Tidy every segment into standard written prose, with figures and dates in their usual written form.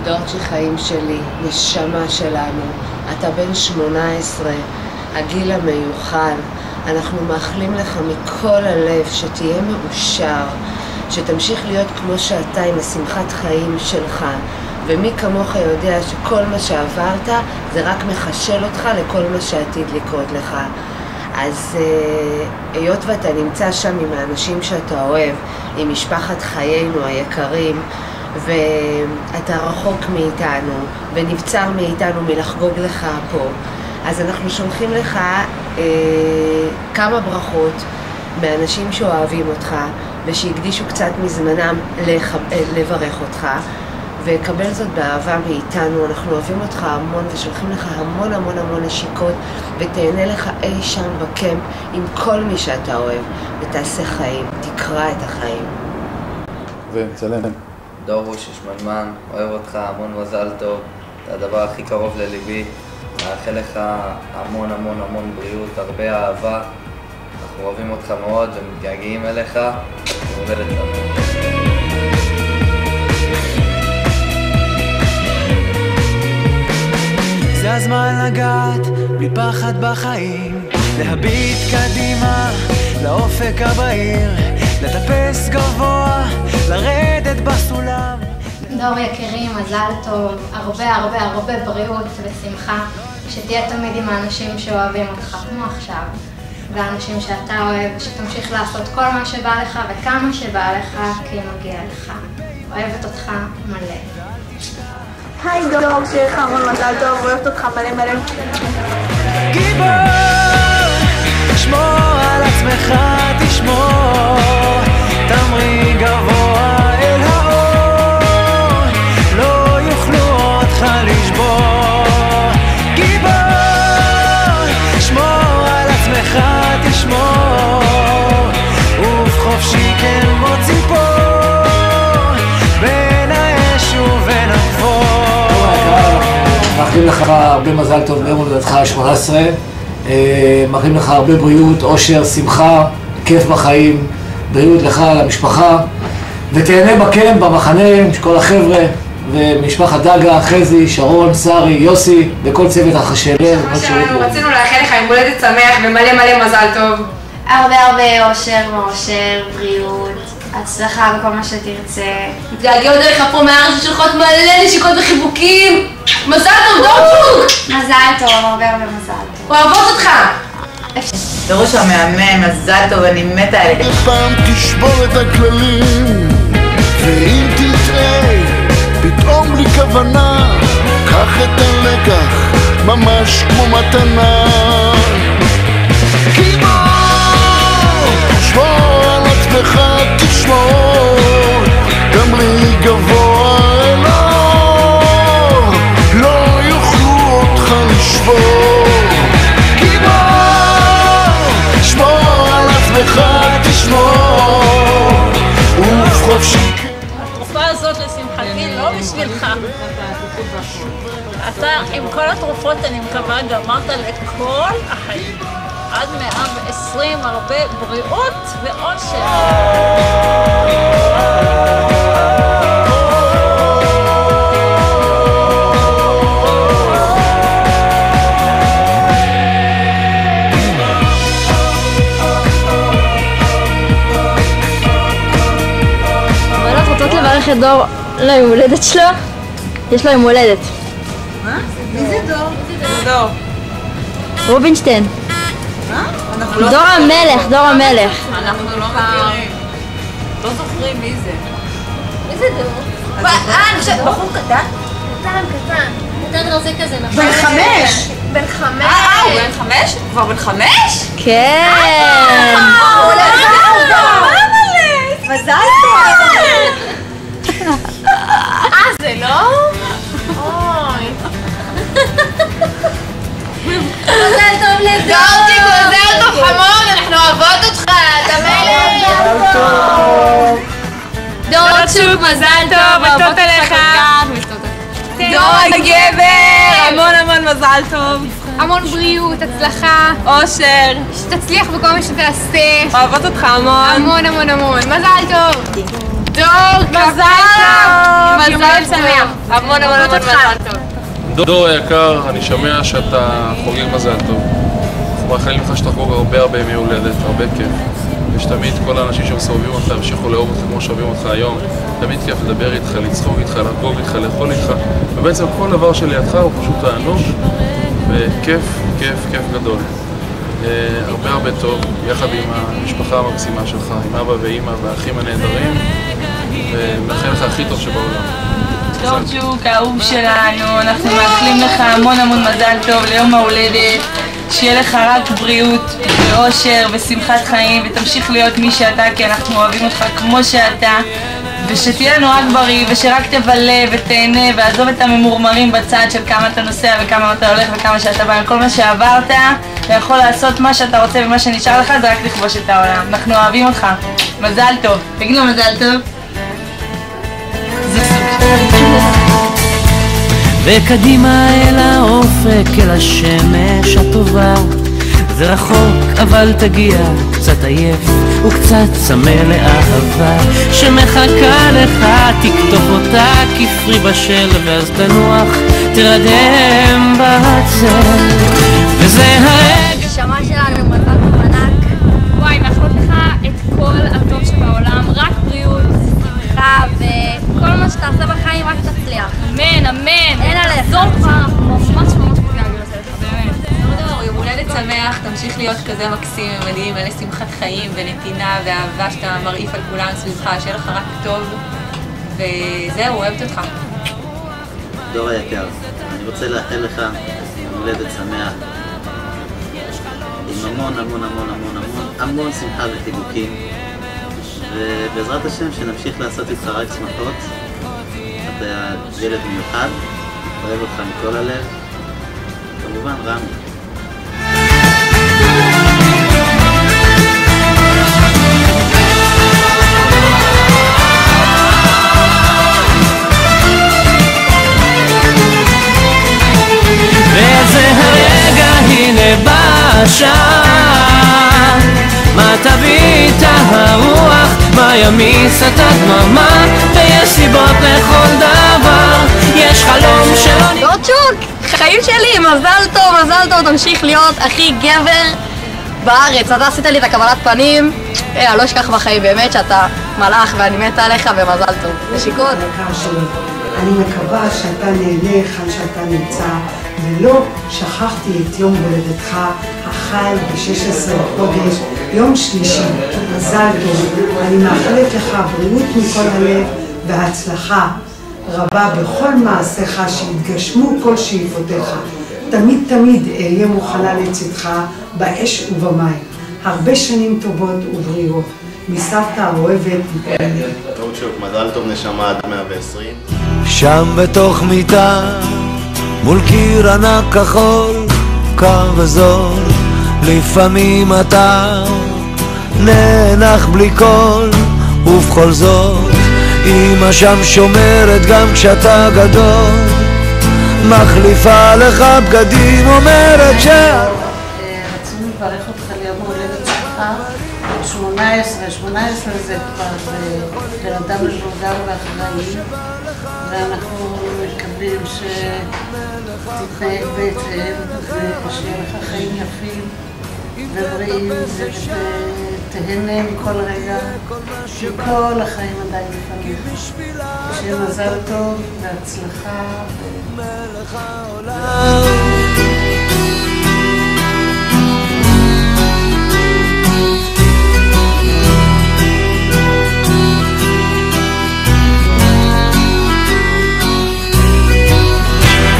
דורצ'י חיים שלי, נשמה שלנו, אתה בן 18, הגיל המיוחל. אנחנו מאחלים לך מכל הלב שתהיה מאושר, שתמשיך להיות כמו שאתה עם השמחת חיים שלך. ומי כמוך יודע שכל מה שעברת זה רק מחשל אותך לכל מה שעתיד לקרות לך. אז היות ואתה נמצא שם עם האנשים שאתה אוהב, עם משפחת חיינו היקרים, ואתה רחוק מאיתנו ונבצר מאיתנו מלחגוג לך פה, אז אנחנו שולחים לך כמה ברכות מאנשים שאוהבים אותך ושהקדישו קצת מזמנם לברך אותך, וקבל זאת באהבה מאיתנו. אנחנו אוהבים אותך המון ושולחים לך המון המון המון נשיקות, ותהנה לך אי שם בקמפ עם כל מי שאתה אוהב, ותעשה חיים, תקרא את החיים. וצלם. דורוש, שמנמן, אוהב אותך, המון מזל טוב, אתה הדבר הכי קרוב לליבי, מאחל לך המון המון המון בריאות, הרבה אהבה, אנחנו אוהבים אותך מאוד ומתגעגעים אליך, יום הולדת שמח. זה הזמן לגעת בלי פחד בחיים, להביט קדימה לאופק הבהיר, לטפס גבוה, לרדת בסולם. דור יקירי, מזל טוב, הרבה הרבה הרבה בריאות ושמחה, שתהיה תמיד עם האנשים שאוהבים אותך כמו עכשיו, והאנשים שאתה אוהב, שתמשיך לעשות כל מה שבא לך וכמה שבא לך, כי מגיע לך. אוהבת אותך מלא. היי דור, שיהיה לך המון מזל טוב, אוהבת אותך מלא מלא. גיבור, תשמור על עצמך, תשמור, תמריא גבוה אל האור, לא יוכלו אותך לשבור. גיבור, תשמור על עצמך, תשמור, עוף חופשי כמו ציפור, בין האש ובין החור. מאחלים לך הרבה מזל טוב ליום הולדתך ה-18, מאחלים לך הרבה בריאות, אושר, שמחה, כיף בחיים, בריאות לך, למשפחה, ותהנה בקמפ, במחנה, עם כל החבר'ה, ומשפחת דגה, חזי, שרון, שרי, יוסי, וכל צוות החשאלה. רצינו לאחל לך עם הולדת שמח ומלא מלא מזל טוב. הרבה הרבה אושר מאושר, בריאות, הצלחה בכל מה שתרצה. מתגעגעות אליך פה מהארץ ששולחות מלא נשיקות וחיבוקים. מזל טוב דורצ'וק! מזל טוב, הרבה הרבה מזל טוב. אוהבות אותך! דרוש המאמן, מזל טוב, אני מתה עליך. פעם תשבור את הכללים, ואם תטעה פתאום בלי כוונה, קח את הלקח ממש כמו מתנה. גיבור, שמור על עצמך, תשמור, תמריא גבוה אל האור, לא יוכלו אותך לשבור. גיבור, שמור על עצמך, תשמור, עוף חופשי. התרופה הזאת לשמחתי לא בשבילך. אתה עם כל התרופות אני מקווה גמרת לכל החיים. עד 120, הרבה בריאות ואושר. הבנות רוצות לברך את דור ליום הולדת שלו. יש לו יום הולדת. מה? מי זה דור? זה דור. רובינשטיין. דור המלך, דור המלך. אנחנו לא מכירים. לא זוכרים מי זה. מי זה דור? אני חושבת בחור קטן? קטן. יותר רזה כזה, נכון? בן 5! בן 5. הוא בן 5? כבר בן 5? כן. מזל טוב! זה לא? אוי. מזל טוב לדור. דורצ'יק, מזל טוב חמוד, אנחנו אוהבות אותך, אתה מלך. דורצ'וק, מזל טוב, אוהבות עליך. דור הגבר, המון המון מזל טוב. המון בריאות, הצלחה, אושר. שתצליח בכל מה שתעשה. אוהבות אותך המון. המון המון המון. מזל טוב. דור, מזל טוב! מזל שמח. המון המון המון מזל טוב. דור היקר, אני שומע שאתה חוגג מזל טוב. אנחנו מאחלים לך שתחגוג הרבה ימי הולדת, הרבה כיף. ושתמיד כל האנשים שמסובבים אותך ימשיכו לאהוב אותך כמו שאוהבים אותך היום. תמיד כיף לדבר איתך, לצחוק איתך, לחגוג איתך, לאכול איתך. ובעצם כל דבר שלידך הוא פשוט תענוג וכיף, כיף גדול. הרבה טוב, יחד עם המשפחה המקסימה שלך, עם אבא ואמא והאחים הנהדרים, ומאחל לך הכי טוב שבעולם. דורצ'וק, האהוב שלנו, אנחנו מאחלים לך המון מזל טוב ליום ההולדת, שיהיה לך רק בריאות ואושר ושמחת חיים, ותמשיך להיות מי שאתה, כי אנחנו אוהבים אותך כמו שאתה, ושתהיה לנו רק בריא, ושרק תבלה ותהנה, ועזוב את הממורמרים בצד של כמה אתה נוסע וכמה אתה הולך וכמה שאתה בא, כל מה שעברת, אתה יכול לעשות מה שאתה רוצה ומה שנשאר לך זה רק לכבוש את העולם. אנחנו אוהבים אותך. מזל טוב. תגיד לו מזל טוב. וקדימה אל האופק, אל השמש הטובה, זה רחוק אבל תגיע, קצת עייף וקצת צמא לאהבה שמחכה לך, תקטוף אותה כפרי בשל, ואז תנוח, תרדם בצל, וזה הרגע. נשמה שלנו מזל טוב ענק. וואי, מאחלות לך את כל הטוב שבעולם, רק בריאות, שמחה וכל מה שתעשה בחיים רק תצליח. אמן. אין עליך. זו אותך ממש פוגע גרסה לך, באמת. דור, יום הולדת שמח, תמשיך להיות כזה מקסים ומדהים, מלא שמחת חיים ונתינה ואהבה שאתה מרעיף על כולם סביבך, שיהיה לך רק טוב, וזהו, אוהבת אותך. דור היקר, אני רוצה לאחל לך יום הולדת שמח עם המון שמחה וחיבוקים, ובעזרת השם שנמשיך לעשות איתך רק שמחות. אתה ילד מיוחד, אוהב אותך מכל הלב, כמובן רמי. וזה הרגע הנה בשעה, מה תביא את הרוח, מה ימיס את הדממה, ויש סיבות לכל דבר, יש חלום שלא... דורצ'וק, חיים שלי, מזל טוב, תמשיך להיות הכי גבר בארץ. אתה עשית לי את הקבלת פנים, אני לא אשכח בחיים, באמת שאתה מלאך ואני מתה עליך ומזל טוב. נשיקות. אני מקווה שאתה נהנה היכן שאתה נמצא, ולא שכחתי את יום הולדתך החל ב-16 לחודש, יום שלישי. מזל טוב. אני מאחלת לך בריאות מכל הלב והצלחה רבה בכל מעשיך, שיתגשמו כל שאיפותיך. תמיד אהיה מוכנה לצדך באש ובמים. הרבה שנים טובות ובריאות. מסבתא האוהבת מכל הלב. דורצ'וק, מזל טוב נשמה עד 120. שם בתוך מיטה מול קיר ענק כחול, קר וזול, לפעמים אתה נאנח בלי קול, ובכל זאת אמא שם שומרת גם כשאתה גדול, מחליפה לך בגדים, אומרת רצינו לברך אותך ליום הולדת שלך, 18 זה כבר בן אדם מבוגר ואחראי, ואנחנו מקווים שתתנהג בהתאם ושיהיה לך חיים יפים ובריאים ותהנה מכל רגע, כי כל החיים עדיין לפניך. שיהיה מזל טוב והצלחה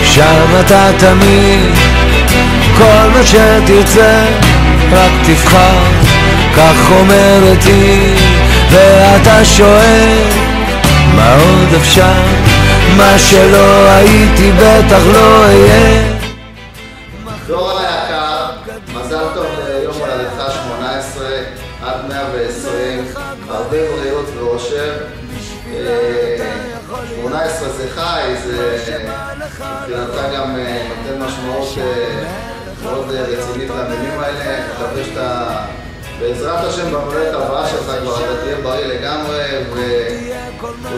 שם אתה תמיד, כל מה שתרצה רק תבחר, כך אומרת היא, ואתה שואל מה עוד אפשר, מה שלא הייתי בטח לא אהיה. דור היקר, מזל טוב ליום הולדתך 18 עד 120, הרבה בריאות ואושר. 18 זה חי, זה מבחינתה גם נותן משמעות מאוד רצינית למילים האלה. מקווה שאתה בעזרת השם במולדת הבאה שלך כבר אתה תהיה בריא לגמרי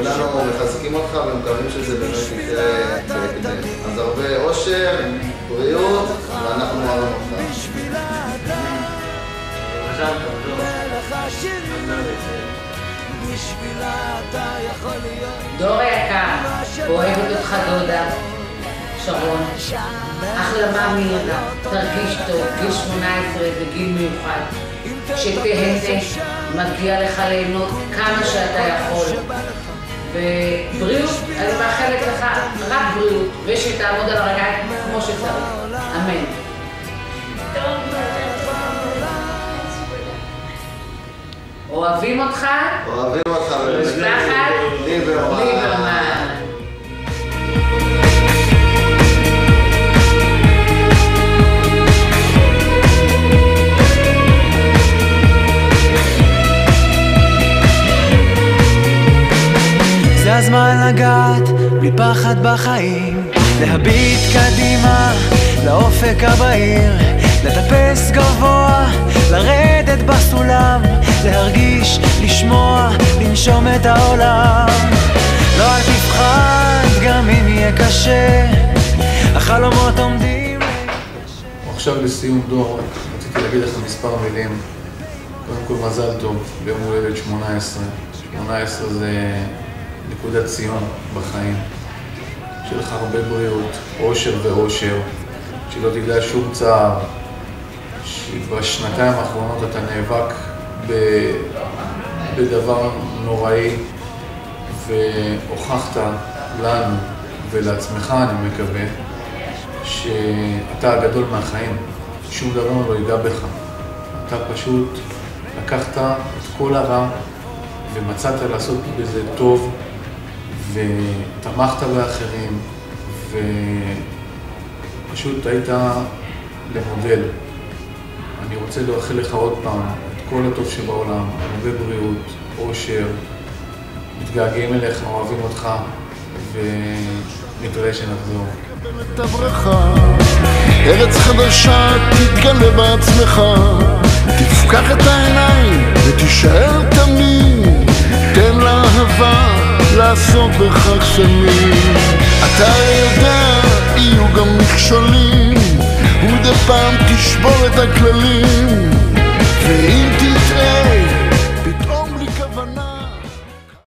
כולנו מחזקים אותך ומקווים שזה באמת יקרה בהקדם. אז הרבה אושר, בריאות, ואנחנו אוהבים אותך. דור היקר, אוהבת אותך דודה, שרון. החלמה מהירה, תרגיש טוב, גיל 18 וגיל מיוחד. שתהנה, מגיע לך ליהנות כמה שאתה יכול. ובריאות, אני מאחלת לך רק בריאות, ושתעמוד על הרגליים כמו שצריך. אמן. אוהבים אותך? אוהבים אותך. משפחת ליברמן. זה הזמן לגעת בלי פחד בחיים, להביט קדימה לאופק הבהיר, לטפס גבוה, לרדת בסולם, להרגיש, לשמוע, לנשום את העולם. לא אל תפחד גם אם יהיה קשה, החלומות עומדים. עכשיו לסיום דור, רציתי להגיד לך מספר מילים. קודם כל מזל טוב, ביום הולדת 18. 18 זה נקודת ציון בחיים. שיהיה לך הרבה בריאות, אושר ואושר, שלא תדע שום צער, שבשנתיים האחרונות אתה נאבק בדבר נוראי, והוכחת לנו ולעצמך, אני מקווה, שאתה הגדול מהחיים, שום דבר לא ייגע בך. אתה פשוט לקחת את כל הרע ומצאת לעשות בזה טוב, ותמכת באחרים, ופשוט היית למודל. אני רוצה לאחל לך עוד פעם את כל הטוב שבעולם, הרבה בריאות, אושר, מתגעגעים אליך, אוהבים אותך, ונתראה שנחזור. את הברכה, ארץ חדשה תתגלה בעצמך, תפקח את העיניים ותישאר תמיד, תן לאהבה לעשות בכך שנים. אתה יודע, יהיו גם מכשולים, ומדי פעם תשבור את הכללים,